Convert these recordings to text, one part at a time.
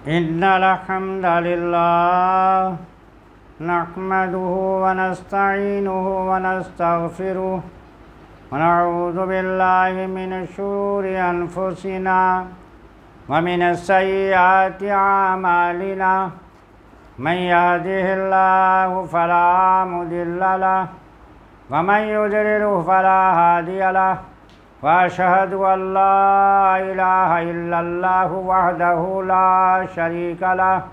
इन्नल हम्दलिल्लाह नहमदुहु व नस्तईनुहु व नस्तगफिरुह व नऊज़ु बिल्लाहि मिनश शुरूरि अनफुसिना व मिनस सय्यिआति अमालिना मन यहदिहिल्लाहु फला मुदिल्ल लहु व मन युद्लिलहु फला हादिय लहु व अशहदु अल्ला इलाहा इल्लल्लाहु वहदहु ला शरीक लहु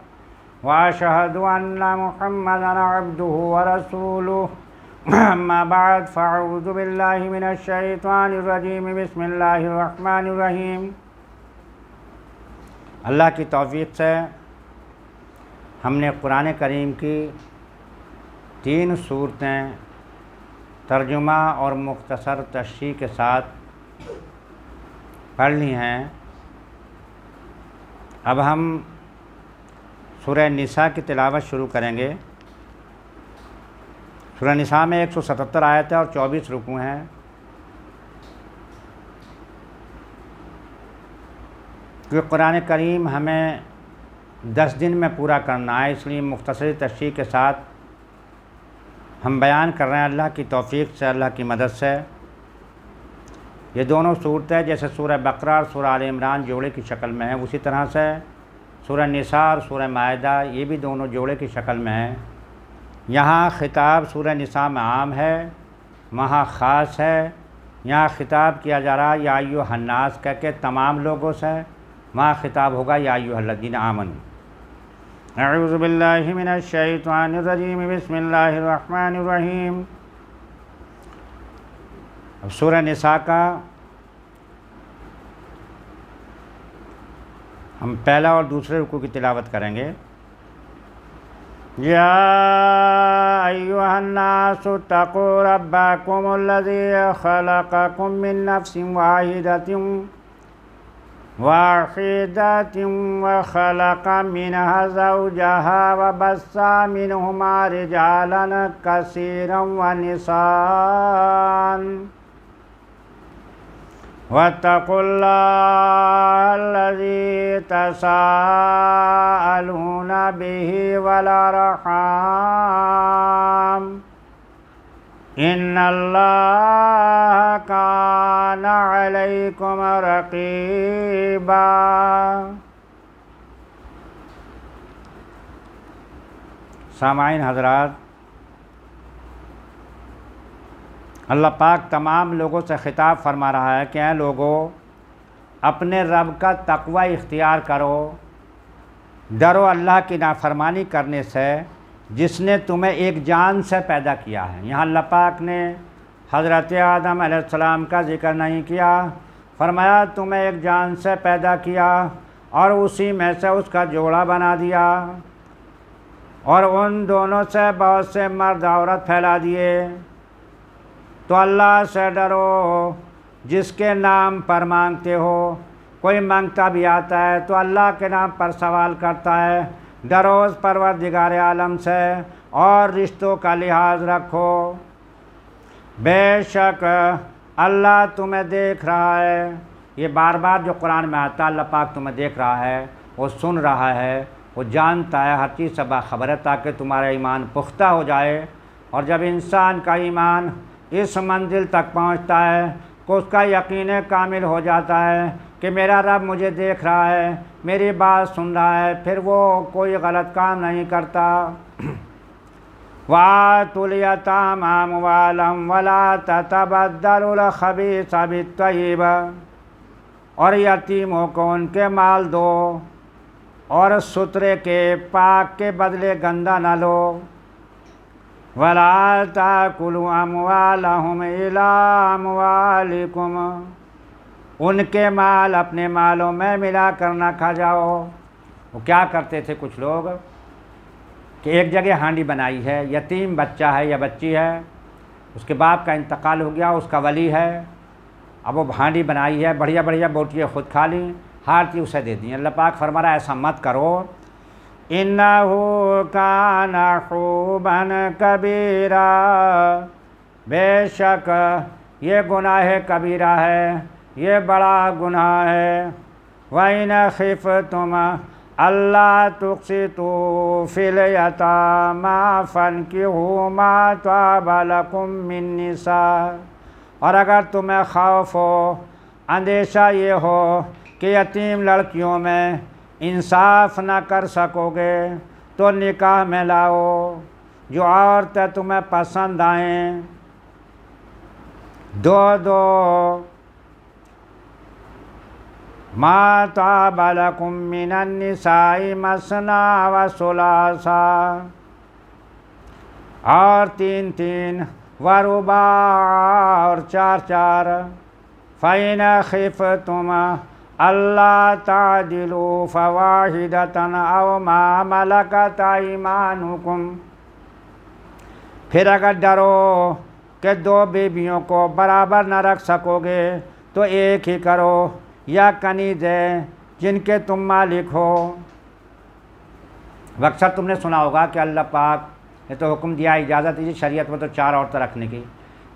व अशहदु अन्ना मुहम्मदन अब्दुहु व रसूलुहु अम्मा बाद फ़अऊज़ु बिल्लाहि मिनश शैतानिर रजीम बिस्मिल्लाहिर रहमानिर रहीम। अल्लाह की तौफ़ीक़ से हमने कुरान करीम की 3 सूरतें तर्जुमा और मुख्तसर तशरीह के साथ पढ़ ली हैं। अब हम सूरह निसा की तिलावत शुरू करेंगे। सूरह निसा में 177 आयत है और 24 रुकू हैं। क्योंकि कुरान करीम हमें 10 दिन में पूरा करना है, इसलिए मुख्तसर तशरीह के साथ हम बयान कर रहे हैं अल्लाह की तौफ़ीक़ से, अल्लाह की मदद से। ये दोनों सूरतें जैसे सूरह बकरा और सूरह आल इमरान जोड़े की शक्ल में है, उसी तरह से सूरह निसा और सूरह माइदा ये भी दोनों जोड़े की शक्ल में हैं। यहाँ खिताब सूरह निसा में आम है, वहाँ ख़ास है। यहाँ खिताब किया जा रहा है या अय्युहन्नास कह के तमाम लोगों से, वहाँ खिताब होगा या अय्युहल्लज़ीना आमनू। अऊज़ु बिल्लाहि मिनश शैतानिर रजीम बिस्मिल्लाहिर रहमानिर रहीम। अब सूरह निसा का हम पहला और दूसरे रुकू की तिलावत करेंगे। या अय्युहन्नासु तक़ू रब्बकुमुल्लज़ी ख़लक़कुम मिन नफ़्सिन वाहिदतिन व ख़लक़ मिनहा ज़ौजहा व बस्सा मिनहुमा रिजालन कसीरन व निसान वत्तक़ुल्लाह अल्लज़ी तसाअलून बिही वल अर्हाम इन्नल्लाह कान अलैकुम रक़ीबा। सामाईन हज़रात, अल्लाह पाक तमाम लोगों से ख़िताब फरमा रहा है कि ऐ लोगों, अपने रब का तक़वा इख्तियार करो, डरो अल्लाह की नाफरमानी करने से जिसने तुम्हें एक जान से पैदा किया है। यहाँ अल्लाह पाक ने हज़रत आदम अलैहिस्सलाम का ज़िक्र नहीं किया, फरमाया तुम्हें एक जान से पैदा किया और उसी में से उसका जोड़ा बना दिया और उन दोनों से बहुत से मर्द औरत फैला दिए। तो अल्लाह से डरो जिसके नाम पर मांगते हो। कोई मांगता भी आता है तो अल्लाह के नाम पर सवाल करता है। डरो उस परवरदिगार आलम से और रिश्तों का लिहाज रखो। बेशक अल्लाह तुम्हें देख रहा है। ये बार बार जो कुरान में आता है, अल्लाह पाक तुम्हें देख रहा है, वो सुन रहा है, वो जानता है, हर चीज़ से बाखबर है, ताकि तुम्हारा ईमान पुख्ता हो जाए। और जब इंसान का ईमान इस मंजिल तक पहुंचता है कि उसका यकीन कामिल हो जाता है कि मेरा रब मुझे देख रहा है, मेरी बात सुन रहा है, फिर वो कोई गलत काम नहीं करता। वातुल यतामा अमवालहुम वला ततबद्दलुल खबीसा बित्तय्यिब, और यतीमों को उनके माल दो और सुथरे के पाक के बदले गंदा न लो। वला ताकुलू अमवालहुम इला अमवालिकुम, उनके माल अपने मालों में मिला कर ना खा जाओ। वो क्या करते थे कुछ लोग कि एक जगह हांडी बनाई है, यतीम बच्चा है या बच्ची है, उसके बाप का इंतकाल हो गया, उसका वली है, अब वो हांडी बनाई है, बढ़िया बढ़िया बोटियाँ खुद खा ली, हारती उसे दे दी। अल्लाह पाक फरमा रहा है ऐसा मत करो। इन्नहु कान हुबन कबीरा, बेशक ये गुनाह कबीरा है, ये बड़ा गुनाह है। वइन खिफ़्तुम अल्लाह तुक़सितू फ़िल यतामा फ़न्किहू मा ताबा लकुम मिन निसा। और अगर तुम्हें खौफ हो, अंदेशा ये हो कि यतीम लड़कियों में इंसाफ न कर सकोगे, तो निकाह में लाओ जो औरतें तुम्हें पसंद आएँ। दो दो मा ताबा लकुम मिनन निसाई मसना व सुलासा। और तीन तीन व रुबा, और चार चार। फ़इन खिफ़्तुम अल्ला तादिलू फ़वाहिदतन अव मा मलकत अयमानुकुम। फिर अगर डरो कि दो बीवियों को बराबर न रख सकोगे तो एक ही करो, या कनीज़ें जिनके तुम मालिक हो। अक्सर तुमने सुना होगा कि अल्लाह पाक ने तो हुक्म दिया, इजाज़त दी शरीयत में तो 4 औरतें रखने की,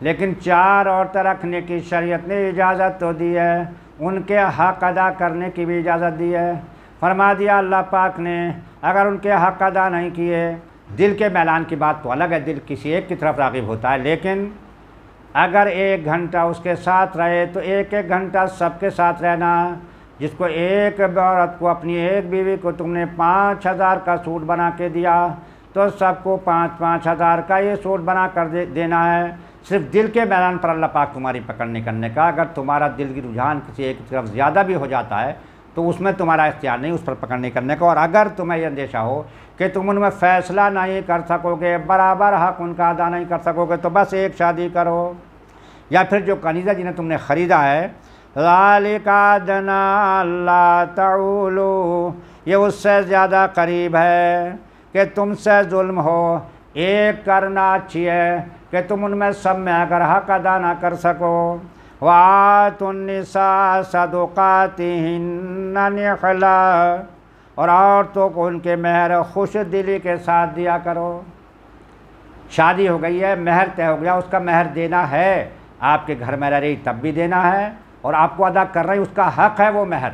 लेकिन 4 औरतें रखने की शरीयत ने इजाज़त तो दी है, उनके हक़ अदा करने की भी इजाज़त दी है। फरमा दिया अल्लाह पाक ने, अगर उनके हक़ अदा नहीं किए, दिल के मैलान की बात तो अलग है, दिल किसी एक की तरफ राग़िब होता है, लेकिन अगर 1 घंटा उसके साथ रहे तो 1-1 घंटा सबके साथ रहना। जिसको एक औरत को, अपनी एक बीवी को तुमने 5,000 का सूट बना के दिया, तो सबको 5-5 हज़ार का ये सूट बना कर देना है। सिर्फ दिल के मैदान पर अल्लाह पाक तुम्हारी पकड़ने करने का। अगर तुम्हारा दिल की रुझान किसी एक तरफ ज़्यादा भी हो जाता है तो उसमें तुम्हारा इख्तियार नहीं उस पर पकड़ने करने का। और अगर तुम्हें यह अंदेशा हो कि तुम उनमें फ़ैसला नहीं कर सकोगे, बराबर हक़ उनका अदा नहीं कर सकोगे, तो बस एक शादी करो। या फिर जो कनीज़ा जिन्हें तुमने ख़रीदा है, ज़ालिका अदना अल्ला तऊलू, ये उससे ज़्यादा करीब है कि तुमसे जुल्म हो। एक करना अच्छी है कि तुम उनमें सब में अगर हक़ अदा ना कर सको। वातुन्निसा सदुकातिहिन्ना निहला, और औरतों को उनके महर खुश दिली के साथ दिया करो। शादी हो गई है, महर तय हो गया, उसका महर देना है, आपके घर में रह रही तब भी देना है, और आपको अदा कर रही उसका हक़ है वो महर।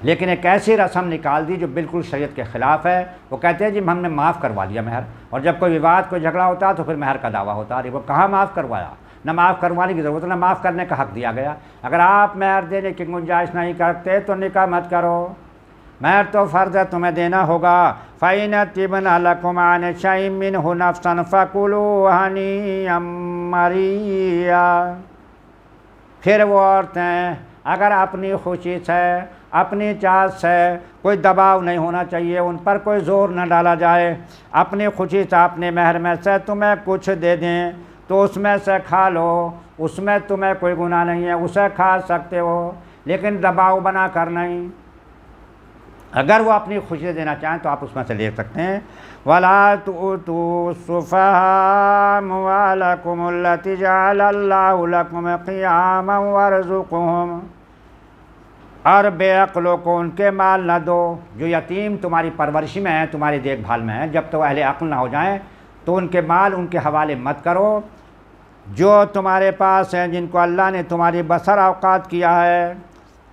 लेकिन एक ऐसी रस्म निकाल दी जो बिल्कुल शरीयत के ख़िलाफ़ है। वो कहते हैं जी हमने माफ़ करवा लिया महर, और जब कोई विवाद, कोई झगड़ा होता है तो फिर महर का दावा होता है। अरे वो कहाँ माफ़ करवाया, न माफ़ करवाने की ज़रूरत, न माफ़ करने का हक़ दिया गया। अगर आप महर देने की गुंजाइश नहीं करते तो निकाह मत करो। महर तो फ़र्ज़ है, तुम्हें देना होगा। फ़इन तिबन लकुम अन शैइन मिन्हु नफ़्सन फ़कुलू हनीअम मरिया। फिर वो औरतें अगर अपनी खुशी से, अपनी चाहत से, कोई दबाव नहीं होना चाहिए, उन पर कोई ज़ोर न डाला जाए, अपनी खुशी से अपने महर में से तुम्हें कुछ दे दें तो उसमें से खा लो, उसमें तुम्हें कोई गुनाह नहीं है, उसे खा सकते हो, लेकिन दबाव बना कर नहीं। अगर वो अपनी खुशी देना चाहें तो आप उसमें से ले सकते हैं। वला तुतू सुफ़हा अम्वालकुम अल्लती जअलल्लाहु लकुम क़ियामन वरज़ुक़हुम, और बेअक़लों को उनके माल न दो जो यतीम तुम्हारी परवरिश में हैं, तुम्हारी देखभाल में हैं। जब तो अहले अक़ल ना हो जाएं तो उनके माल उनके हवाले मत करो। जो तुम्हारे पास हैं, जिनको अल्लाह ने तुम्हारी बसर औकात किया है,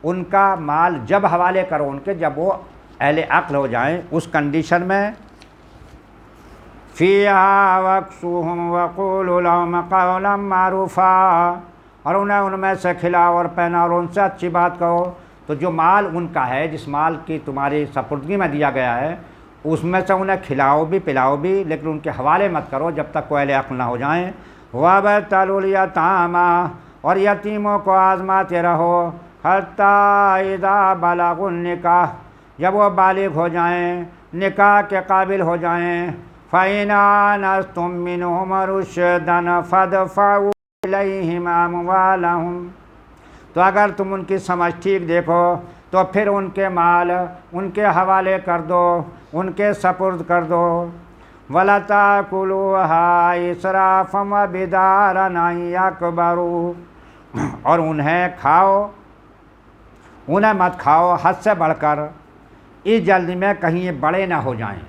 उनका माल जब हवाले करो उनके, जब वो अहले अक़ल हो जाएं, उस कंडीशन में। फ़ीहा वक्सूहुम वक़ूलू लहुम क़ौलन मारूफ़ा, और उन्हें उनमें से खिलाओ और पहनाओ और उनसे अच्छी बात कहो। तो जो माल उनका है, जिस माल की तुम्हारी सपुर्दगी में दिया गया है, उसमें से उन्हें खिलाओ भी पिलाओ भी, लेकिन उनके हवाले मत करो जब तक कोई अहले अक़ल ना हो जाएं। वबतलुल यतामा, और यतीमों को आज़माते रहो। हत्ता इज़ा बलगुन निकाह, जब वो बालिग हो जाएं, निकाह के काबिल हो जाएं। फ़इन आनस्तुम मिनहुम रुश्दन फ़दफ़उ इलैहिम अमवालहुम, तो अगर तुम उनकी समझ ठीक देखो तो फिर उनके माल उनके हवाले कर दो, उनके सपुर्द कर दो। वला ताकुलूहा इसराफ़म व बिदारन अन यकबरू, और उन्हें खाओ, उन्हें मत खाओ हद से बढ़कर, इस जल्दी में कहीं ये बड़े ना हो जाएं।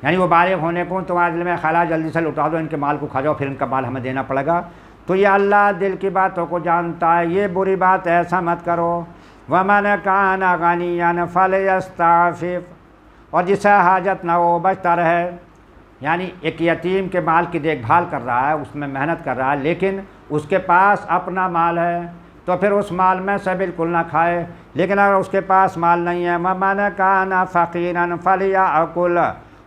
यानी वो बालिग होने को तुम्हारे दिल में ख्याल जल्दी से लुटा दो, इनके माल को खा जाओ, फिर इनका माल हमें देना पड़ेगा। तो ये अल्लाह दिल की बातों को जानता है, ये बुरी बात ऐसा मत करो। वमन कान गनियन फलयस्ताफिफ, और जिसे हाजत ना हो बचता रहे। यानी एक यतीम के माल की देखभाल कर रहा है, उसमें मेहनत कर रहा है, लेकिन उसके पास अपना माल है तो फिर उस माल में से बिल्कुल ना खाए। लेकिन अगर उसके पास माल नहीं है, वमन कान फ़कीरन फलियअकुल,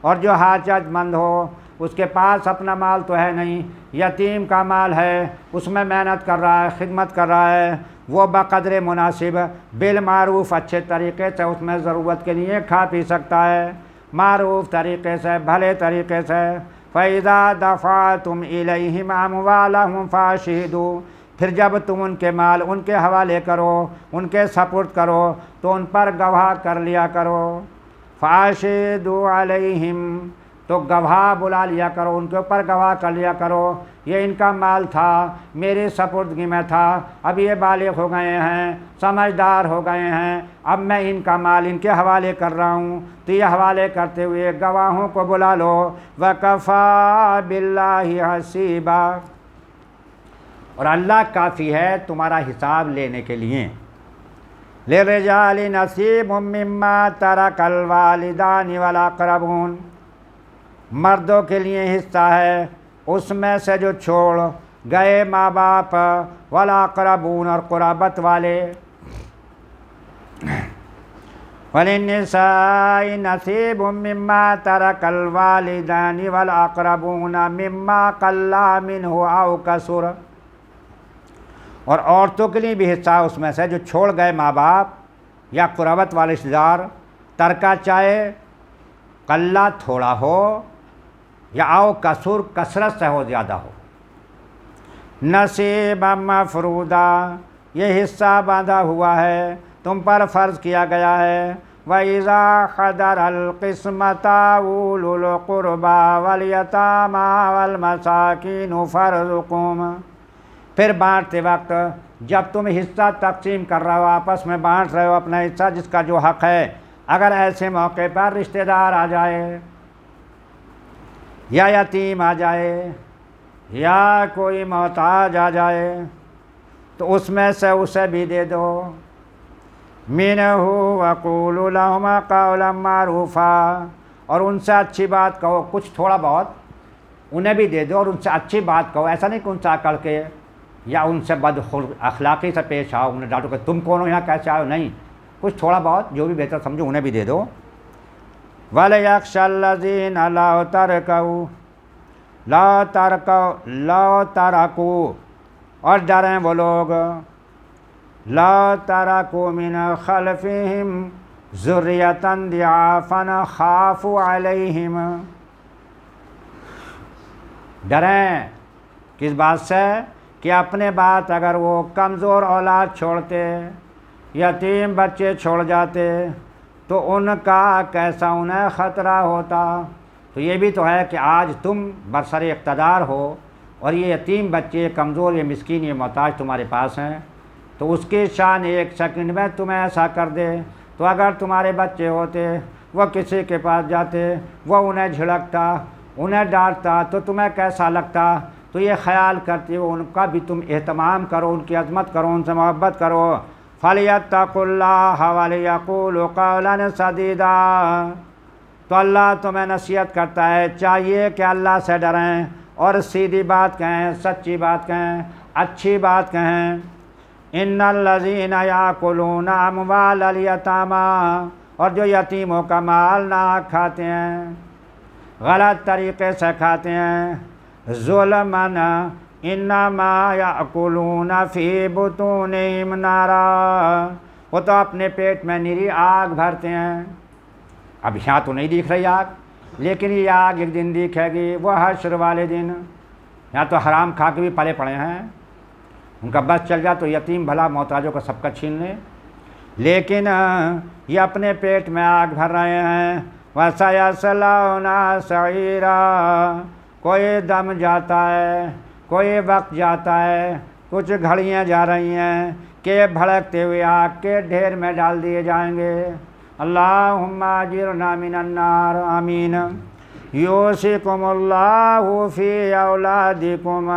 और जो हाजतमंद हो उसके पास अपना माल तो है नहीं, यतीम का माल है, उसमें मेहनत कर रहा है, खिदमत कर रहा है, वो बक़द्र मुनासिब बिल मारूफ़ अच्छे तरीके से उसमें ज़रूरत के लिए खा पी सकता है, मारूफ़ तरीके से, भले तरीके से। फ़इज़ा दफ़अतुम इलैहिम अमवालहुम फ़अशहिदू, फिर जब तुम उनके माल उनके हवाले करो, उनके सपुर्द करो, तो उन पर गवाह कर लिया करो। फ़अशहिदू अलैहिम, तो गवाह बुला लिया करो, उनके ऊपर गवाह कर लिया करो, ये इनका माल था, मेरे सपुर्दगी में था, अब ये बालिग हो गए हैं, समझदार हो गए हैं, अब मैं इनका माल इनके हवाले कर रहा हूँ, तो ये हवाले करते हुए गवाहों को बुला लो। वकफ़ा बिल्लाहि हसीबा, और अल्लाह काफ़ी है तुम्हारा हिसाब लेने के लिए। लिर्रिजालि नसीबुम मिम्मा तरकल वालिदानि वल अक़रबून, मर्दों के लिए हिस्सा है उसमें से जो छोड़ गए माँ बाप, वल अक़रबून, और क़ुरबत वाले। वलिन्निसाइ नसीबुम मिम्मा तरकल वालिदानि वल अक़रबून मिम्मा क़ल्ला मिन्हु औ कसुर, और औरतों के लिए भी हिस्सा है उसमें से जो छोड़ गए माँ बाप या क़ुरबत वाले रिश्तेदार, तरका चाहे कल्ला थोड़ा हो या आओ कसुर कसरत से हो, ज़्यादा हो। नसीबा मफरूदा, ये हिस्सा बांधा हुआ है, तुम पर फ़र्ज़ किया गया है। वइज़ा क़दरल क़िस्मता उलुल क़ुरबा वल यतामा वल मसाकीन फ़र्ज़ुक़ूम, फिर बाँटते वक्त जब तुम हिस्सा तकसीम कर रहे हो, आपस में बाँट रहे हो अपना हिस्सा जिसका जो हक़ है, अगर ऐसे मौके पर रिश्तेदार आ जाए या यतीम आ जाए या कोई मोहताज आ जाए, तो उसमें से उसे भी दे दो। मिनहु वक़ूलू लहुमा क़ौलन मारूफ़ा, और उनसे अच्छी बात कहो, कुछ थोड़ा बहुत उन्हें भी दे दो और उनसे अच्छी बात कहो। ऐसा नहीं कि उनसे आकर के या उनसे बदखुल्क़ अखलाक़ी से पेश आओ, उन्हें डांटो कि तुम कौन हो, यहाँ कैसे आओ, नहीं, कुछ थोड़ा बहुत जो भी बेहतर समझो उन्हें भी दे दो। वलयख्शल्लज़ीना लौ तरकू, और डरें वो लोग, लौ तरकू मिन खल्फ़िहिम ज़ुर्रियतन दिआफ़न ख़ाफ़ू अलैहिम, डरें किस बात से कि अपने बात अगर वो कमज़ोर औलाद छोड़ते, यतीम बच्चे छोड़ जाते, तो उनका कैसा उन्हें ख़तरा होता। तो ये भी तो है कि आज तुम बरसर इक़्तिदार हो और ये यतीम बच्चे, कमज़ोर, ये मिस्कीन, ये मोहताज तुम्हारे पास हैं, तो उसकी शान एक सेकंड में तुम्हें ऐसा कर दे। तो अगर तुम्हारे बच्चे होते, वह किसी के पास जाते, वह उन्हें झिड़कता, उन्हें डांटता, तो तुम्हें कैसा लगता। तो ये ख्याल करते हो उनका भी तुम एहतमाम करो, उनकी अज़मत करो, उनसे मोहब्बत करो। फलियत्तक़ुल्लाह वलियक़ूलू क़ौलन सदीदा, तो अल्लाह तुम्हें नसीहत करता है, चाहिए कि अल्लाह से डरें और सीधी बात कहें, सच्ची बात कहें, अच्छी बात कहें। इन्नल्लज़ीना याकुलूना अमवालल यतामा, और जो यतीमों का माल ना खाते हैं, गलत तरीके से खाते हैं, ज़ुल्मन इन्नमा याकुलूना फ़ी बुतूनिहिम नारा, वो तो अपने पेट में निरी आग भरते हैं। अब यहाँ तो नहीं दिख रही आग, लेकिन ये आग एक दिन दिखेगी, वह हश्र वाले दिन। यहाँ तो हराम खा के भी पले पड़े हैं, उनका बस चल जाए तो यतीम भला मोहताजों का सबका छीन ले, लेकिन ये अपने पेट में आग भर रहे हैं। वसयस्लौना सईरा, कोई दम जाता है, कोई वक्त जाता है, कुछ घड़ियाँ जा रही हैं कि भड़कते हुए आग के ढेर में डाल दिए जाएंगे। अल्लाहुम्मा अजिरना मिनन नार, आमीन। यूसिकुमुल्लाहु फ़ी औलादिकुम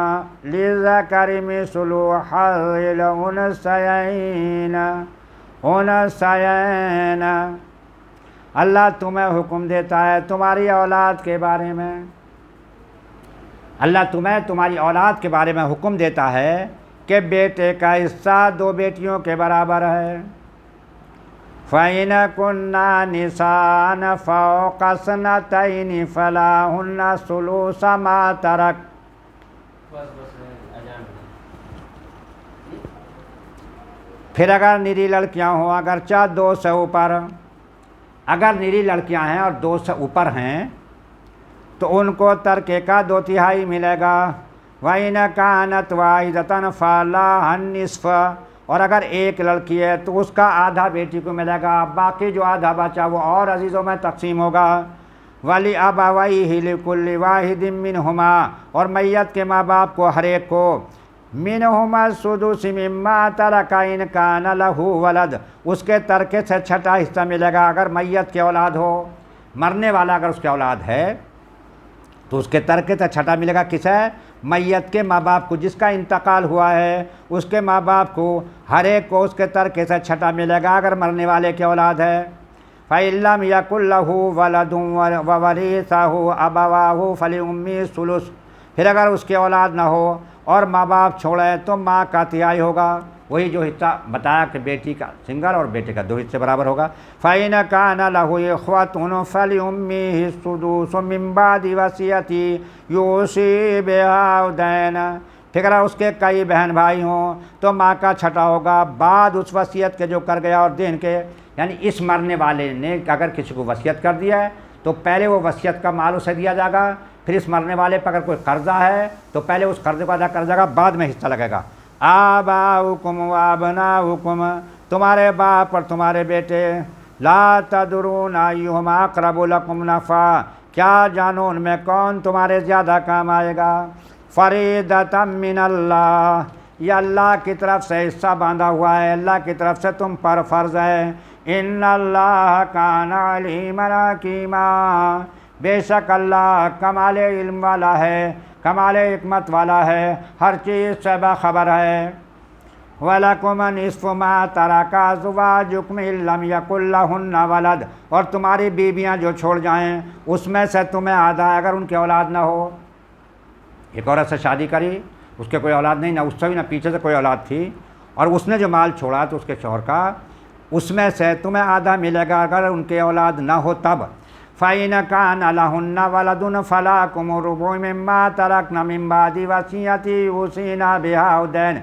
लिज़्ज़करि मिस्लु हज़्ज़िल उन्सयैन उनसयन, अल्लाह तुम्हें हुक्म देता है तुम्हारी औलाद के बारे में, अल्लाह तुम्हें तुम्हारी औलाद के बारे में हुक्म देता है कि बेटे का हिस्सा 2 बेटियों के बराबर है। फ़इन कुन्ना निसान फ़ौक़स्नतैनि फ़लाहुन्ना सुलूसु मा तरक। फिर अगर निरी लड़कियां हों, अगर 2 से ऊपर, अगर निरी लड़कियां हैं और 2 से ऊपर हैं तो उनको तरके का 2/3 मिलेगा। वइन कानत वाहिदतन फलाहन निस्फ, और अगर एक लड़की है तो उसका आधा बेटी को मिलेगा, बाकी जो आधा बचा वो और अजीज़ों में तकसीम होगा। वली अबवैहि लिकुल्लि वाहिदिन मिनहुमा, और मैयत के माँ बाप को हर एक को मिनहुमा सुदुस मिम्मा तरका इन कान लहू वलद, उसके तरके से 6ठा हिस्सा मिलेगा। अगर मैयत की औलाद हो, मरने वाला अगर उसकी औलाद है तो उसके तरके से 6ठा मिलेगा। किसे? मैयत के माँ बाप को, जिसका इंतकाल हुआ है उसके माँ बाप को हर एक को उसके तरके से 6ठा मिलेगा अगर मरने वाले की औलाद है। फ़इल्लम यकुल लहू वलदुन ववरिसहु अबवाहु फलिउम्मिही सुलुस, फिर अगर उसकी औलाद ना हो और माँ बाप छोड़े तो माँ का 1/3 होगा, वही जो हिस्सा बताया कि बेटी का सिंगल और बेटे का 2 हिस्से बराबर होगा। फ़इन कान लहू इख्वतुन फलिउम्मिही सुदुसु मिन बादि वसियति यूसी बिहा औ दैन, फिर अगर उसके कई बहन भाई हों तो माँ का 6ठा होगा बाद उस वसीयत के जो कर गया और देन के। यानी इस मरने वाले ने अगर किसी को वसीयत कर दिया है तो पहले वो वसीयत का माल उसे दिया जाएगा, फिर इस मरने वाले पर अगर कोई कर्जा है तो पहले उस कर्जे को अदा कर जाएगा, बाद में हिस्सा लगेगा। आबाउकुम व अबनाउकुम, तुम्हारे बाप और तुम्हारे बेटे, ला तदरूना अय्युहुमा अक़रबु लकुम नफ़ा, क्या जानो उनमें कौन तुम्हारे ज़्यादा काम आएगा। फ़रीदतम मिनल्लाह, ये अल्लाह की तरफ से हिस्सा बांधा हुआ है, अल्लाह की तरफ से तुम पर फ़र्ज़ है। इन्नल्लाह काना अलीमन हकीमा, बेशक अल्लाह कमाल इल्म वाला है, कमाल हिकमत वाला है, हर चीज़ से बाखबर है। वलकुम निस्फ़ु मा तरका अज़वाजुकुम इल्लम यकुल लहुन्ना वलद, और तुम्हारी बीबियाँ जो छोड़ जाएं उसमें से तुम्हें आधा है अगर उनकी औलाद ना हो। एक औरत से शादी करी, उसके कोई औलाद नहीं, ना उससे भी ना पीछे से कोई औलाद थी, और उसने जो माल छोड़ा तो उसके शौहर का, उसमें से तुम्हें आधा मिलेगा अगर उनके औलाद ना हो तब। फ़इन कान लहुन्ना वलदुन फलाकुम रुबु मिम्मा तरकना मिन बादि वसियति यूसीना बिहा औ दैन,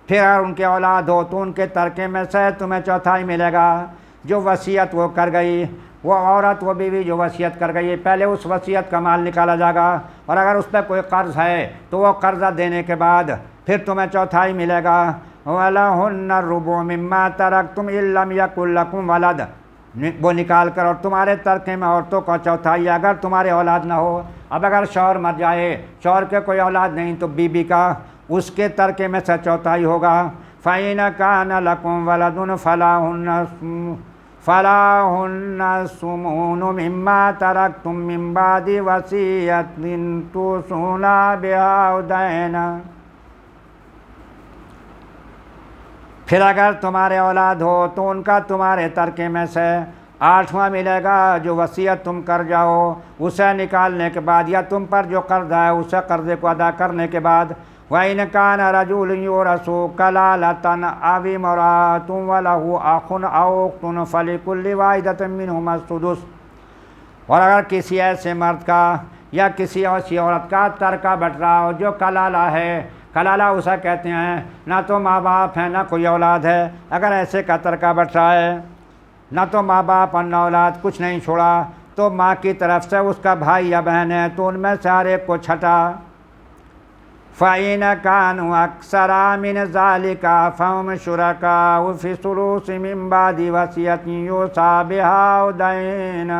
फिर अगर उनके औलाद हो तो उनके तरके में से तुम्हें 1/4 मिलेगा। जो वसीयत वो कर गई, वो औरत वो बीवी जो वसीयत कर गई, पहले उस वसीयत का माल निकाला जाएगा, और अगर उस पर कोई कर्ज़ है तो वो कर्ज़ा देने के बाद फिर तुम्हें 1/4 मिलेगा। वलहुन्ना रुबु मिम्मा तरकतुम इल्लम यकुल लकुम वलद, वो निकाल कर, और तुम्हारे तरके में औरतों का 1/4 अगर तुम्हारे औलाद ना हो। अब अगर शौहर मर जाए, शौहर के कोई औलाद नहीं तो बीबी का उसके तरके में से 1/4 होगा। फ़इन कान लकुम वलदुन फलाहुन्ना सुमुनु मिम्मा तरकतुम मिन बादि वसियतिन तुसूना बिहा औ दैन, फिर अगर तुम्हारे औलाद हो तो उनका तुम्हारे तरके में से 8वां मिलेगा जो वसीयत तुम कर जाओ उसे निकालने के बाद, या तुम पर जो कर्जा है उसे कर्जे को अदा करने के बाद। वइन कान रजुलन युरसु कलालतन अव इम्राअतुन वलहु अखुन औ उख्तुन फलिकुल्लि वाहिदतिन मिनहुमा सुदुस, और अगर किसी ऐसे मर्द का या किसी ऐसी औरत का तरका बट रहा हो जो कलाला है, कलाला उसे कहते हैं ना तो माँ बाप हैं ना कोई औलाद है, अगर ऐसे का तरका बट रहा है ना तो माँ बाप और ना औलाद, कुछ नहीं छोड़ा, तो माँ की तरफ से उसका भाई या बहन है तो उनमें से हर एक को 6ठा। फ़इन कानु अक्सरा मिन ज़ालिका फ़हुम शुरकाउ फ़ी सुलूसि मिन बादि वसियतिन यूसा बिहा औ दैन,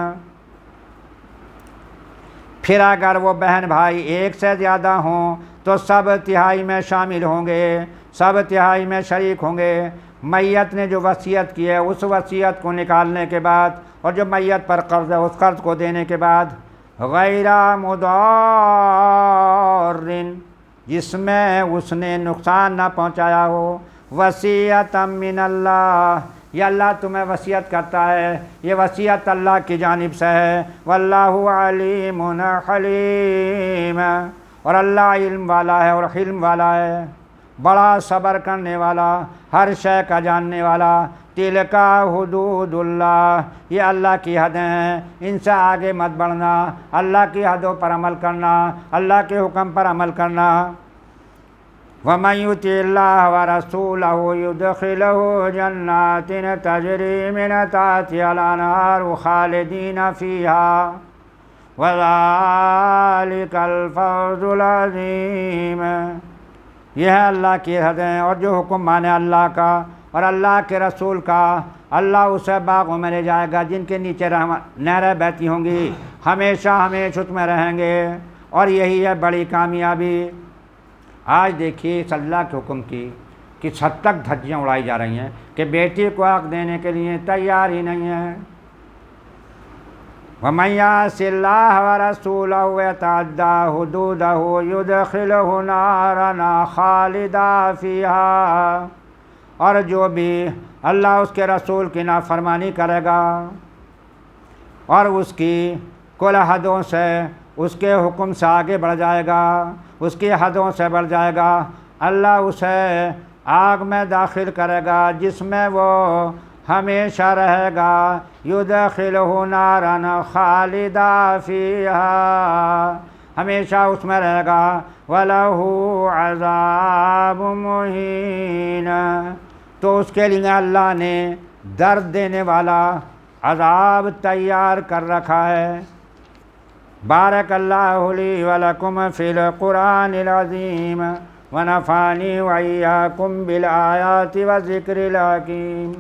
फिर अगर वो बहन भाई 1 से ज़्यादा हों तो सब 1/3 में शामिल होंगे, सब 1/3 में शरीक होंगे। मैयत ने जो वसीयत की है उस वसीयत को निकालने के बाद, और जो मैयत पर कर्ज़ है उस कर्ज़ को देने के बाद, गैरा मुदार्रिन, जिसमें उसने नुकसान ना पहुँचाया हो, वसीयतम मिनल्लाह, ये अल्लाह तुम्हें वसीयत करता है, ये वसीयत अल्लाह की जानिब से है। वल्लाहु अलीमुन हलीम, और अल्लाह इल्म वाला है और हिल्म वाला है, बड़ा सब्र करने वाला, हर शय का जानने वाला। तिलका हुदूदुल्लाह, ये अल्लाह की हदें हैं, इनसे आगे मत बढ़ना। अल्लाह की हदों पर अमल करना, अल्लाह के हुक्म पर अमल करना। वमन युतिल्लाह व रसूलहु युदखिलहु जन्नातिन तजरी मिन तहतिहल अनहार खालिदीन फीहा वज़ालिकल फौज़ुल अज़ीम। यह है अल्लाह की हदें, और जो हुक्म माने अल्लाह का और अल्लाह के रसूल का, अल्लाह उसे बागों में ले जाएगा जिनके नीचे नहरें बहती होंगी, हमेशा हमेशा उसमें रहेंगे, और यही है बड़ी कामयाबी। आज देखिए इस अल्लाह के हुक्म की किस हद तक धज्जियाँ उड़ाई जा रही हैं कि बेटी को हक देने के लिए तैयार ही नहीं है। वमन यअसिल्लाह व रसूलहु यतअद्दा हुदूदहु युदखिलहु नारन खालिदा फीहा, और जो भी अल्लाह उसके रसूल की नाफरमानी करेगा और उसकी कुल हदों से, उसके हुक्म से आगे बढ़ जाएगा, उसकी हदों से बढ़ जाएगा, अल्लाह उसे आग में दाखिल करेगा जिसमें वो हमेशा रहेगा। युदखिलहु नारन खालिदा फीहा, हमेशा उसमें रहेगा। वलहु अज़ाबुम मुहीन, तो उसके लिए अल्लाह ने दर्द देने वाला अज़ाब तैयार कर रखा है। बारकल्लाहु ली व लकुम फ़िल क़ुरानिल अज़ीम व नफ़अनी व इय्याकुम बिल आयाति व ज़िक्रिल हकीम।